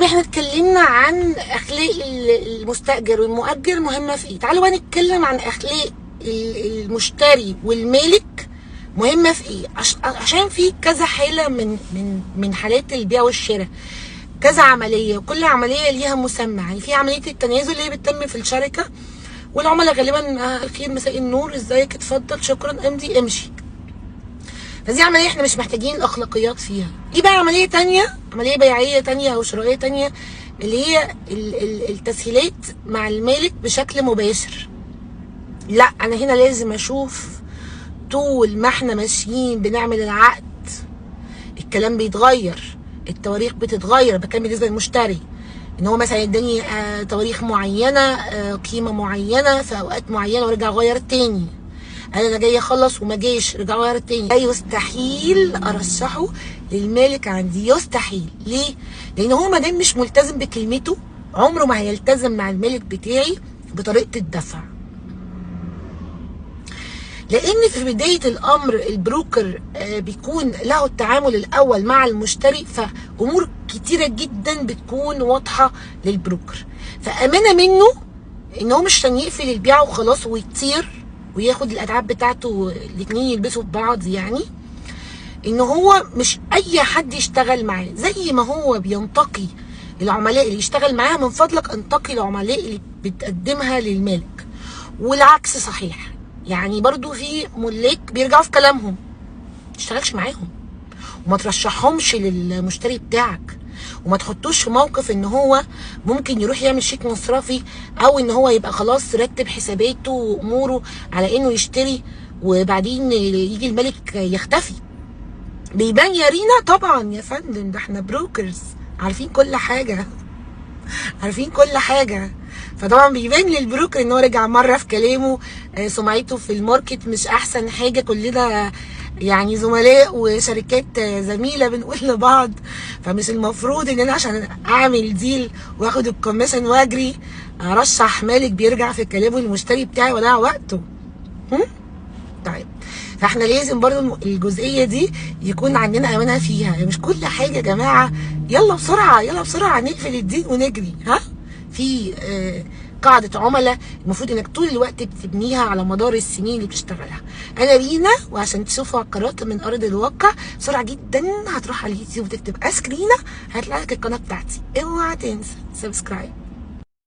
احنا اتكلمنا عن اخلاق المستاجر والمؤجر مهمه في ايه. تعالوا بقى نتكلم عن اخلاق المشتري والمالك مهمه في ايه. عشان في كذا حاله من حالات البيع والشراء، كذا عمليه، وكل عمليه ليها مسمى. يعني في عمليه التنازل اللي هي بتتم في الشركه، والعملاء غالبا الخير مساء النور، ازيك، اتفضل، شكرا، امضي، امشي. فدي عمليه احنا مش محتاجين الاخلاقيات فيها. دي بقى عمليه تانية، عمليه بيعيه تانية او شرائيه تانية، اللي هي التسهيلات مع المالك بشكل مباشر. لا، انا هنا لازم اشوف طول ما احنا ماشيين بنعمل العقد الكلام بيتغير، التواريخ بتتغير. بكلم بالنسبه للمشتري ان هو مثلا يداني تواريخ معينه، قيمه معينه في اوقات معينه، ورجع غير تاني. انا جاي اخلص وما جاش، رجع غير تاني. لا، يستحيل ارشحه للمالك عندي، يستحيل. ليه؟ لان هو ما دام مش ملتزم بكلمته عمره ما هيلتزم مع المالك بتاعي بطريقه الدفع. لان في بدايه الامر البروكر بيكون له التعامل الاول مع المشتري، فامور كتيره جدا بتكون واضحه للبروكر، فامانه منه ان هو مش عشان يقفل البيعه وخلاص ويطير وياخد الاتعاب بتاعته الاتنين يلبسوا في بعض. يعني ان هو مش اي حد يشتغل معاه. زي ما هو بينتقي العملاء اللي يشتغل معاها، من فضلك انتقي العملاء اللي بتقدمها للمالك، والعكس صحيح. يعني برضو في ملاك بيرجعوا في كلامهم، ما تشتغلش معاهم وما ترشحهمش للمشتري بتاعك، وما تحطوش في موقف ان هو ممكن يروح يعمل شيك مصرفي، او ان هو يبقى خلاص رتب حساباته واموره على انه يشتري وبعدين يجي الملك يختفي. بيبان يا رينا؟ طبعا يا فندم، ده احنا بروكرز عارفين كل حاجه، عارفين كل حاجه. فطبعا بيبان للبروكر ان هو رجع مره في كلامه، سمعته في الماركت مش احسن حاجه. كلنا يعني زملاء وشركات زميله بنقول لبعض، فمش المفروض ان انا عشان اعمل ديل واخد الكوميشن واجري ارشح مالك بيرجع في كلامه المشتري بتاعي وضيع وقته. طيب، فاحنا لازم برضو الجزئيه دي يكون عندنا امانه فيها. يعني مش كل حاجه يا جماعه يلا بسرعه يلا بسرعه نقفل الدين ونجري. في قاعده عملاء المفروض انك طول الوقت بتبنيها على مدار السنين اللي بتشتغلها. انا رينا، وعشان تشوفوا عقارات من ارض الواقع بسرعه جدا هتروح على اليوتيوب وتكتب اسك رينا، هيطلع لك القناه بتاعتي. اوعى تنسى سبسكرايب.